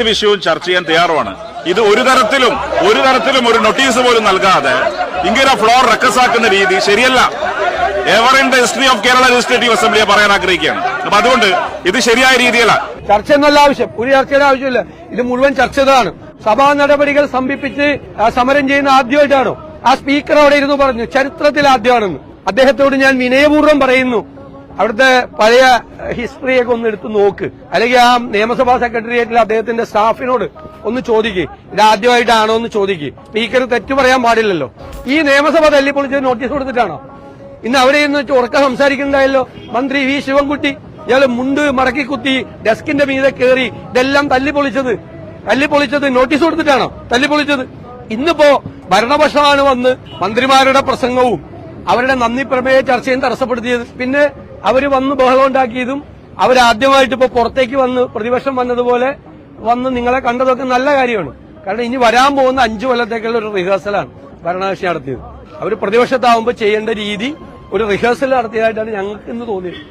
വിഷയവും ചർച്ച ചെയ്യാൻ തയ്യാറുമാണ്. ഇത് ഒരു തരത്തിലും ഒരു നോട്ടീസ് പോലും നൽകാതെ ഇങ്ങനെ ഫ്ലോർ റെക്കസാക്കുന്ന രീതി ശരിയല്ല. Ever in the history of Kerala legislative അസംബ്ലിയെ പറയാൻ ആഗ്രഹിക്കുകയാണ്. അപ്പൊ അതുകൊണ്ട് ഇത് ശരിയായ രീതിയല്ല. ചർച്ച എന്നല്ല ആവശ്യം, ഒരു ചർച്ചയുടെ ആവശ്യമില്ല. ഇത് മുഴുവൻ ചർച്ചതാണ്. സഭാ നടപടികൾ സ്തംഭിപ്പിച്ച് സമരം ചെയ്യുന്ന ആദ്യമായിട്ടാണോ? ആ സ്പീക്കർ അവിടെ ഇരുന്ന് പറഞ്ഞു ചരിത്രത്തിൽ ആദ്യമാണെന്ന്. അദ്ദേഹത്തോട് ഞാൻ വിനയപൂർവ്വം പറയുന്നു, അവിടുത്തെ പഴയ ഹിസ്റ്ററിയൊക്കെ ഒന്ന് എടുത്ത് നോക്ക്, അല്ലെങ്കിൽ ആ നിയമസഭാ സെക്രട്ടേറിയറ്റിൽ അദ്ദേഹത്തിന്റെ സ്റ്റാഫിനോട് ഒന്ന് ചോദിക്ക്, ഇത് ആദ്യമായിട്ടാണോ എന്ന് ചോദിക്ക്. സ്പീക്കർ തെറ്റു പറയാൻ പാടില്ലല്ലോ. ഈ നിയമസഭ തല്ലിപ്പൊളിച്ച് നോട്ടീസ് കൊടുത്തിട്ടാണോ? ഇന്ന് അവിടെ ഇന്ന് ഉറക്കം സംസാരിക്കുന്നുണ്ടായല്ലോ മന്ത്രി വി ശിവൻകുട്ടി. ഇയാള് മുണ്ട് മടക്കി കുത്തി ഡെസ്കിന്റെ മീതെ കയറി ഇതെല്ലാം തല്ലിപ്പൊളിച്ചത് നോട്ടീസ് കൊടുത്തിട്ടാണോ തല്ലിപ്പൊളിച്ചത്? ഇന്നിപ്പോ ഭരണപക്ഷമാണ് വന്ന് മന്ത്രിമാരുടെ പ്രസംഗവും അവരുടെ നന്ദി പ്രമേയ ചർച്ചയും തടസ്സപ്പെടുത്തിയത്. പിന്നെ അവര് വന്ന് ബഹളം ഉണ്ടാക്കിയതും അവരാദ്യമായിട്ട് ഇപ്പൊ പുറത്തേക്ക് വന്ന് പ്രതിപക്ഷം വന്നതുപോലെ വന്ന് നിങ്ങളെ കണ്ടതൊക്കെ നല്ല കാര്യമാണ്. കാരണം ഇനി വരാൻ പോകുന്ന 5 കൊല്ലത്തേക്കുള്ള ഒരു റിഹേഴ്സലാണ് ഭരണകക്ഷി നടത്തിയത്. അവര് പ്രതിപക്ഷത്താവുമ്പോൾ ചെയ്യേണ്ട രീതി ഒരു റിഹേഴ്സൽ നടത്തിയതായിട്ടാണ് ഞങ്ങൾക്ക് ഇന്ന് തോന്നിയത്.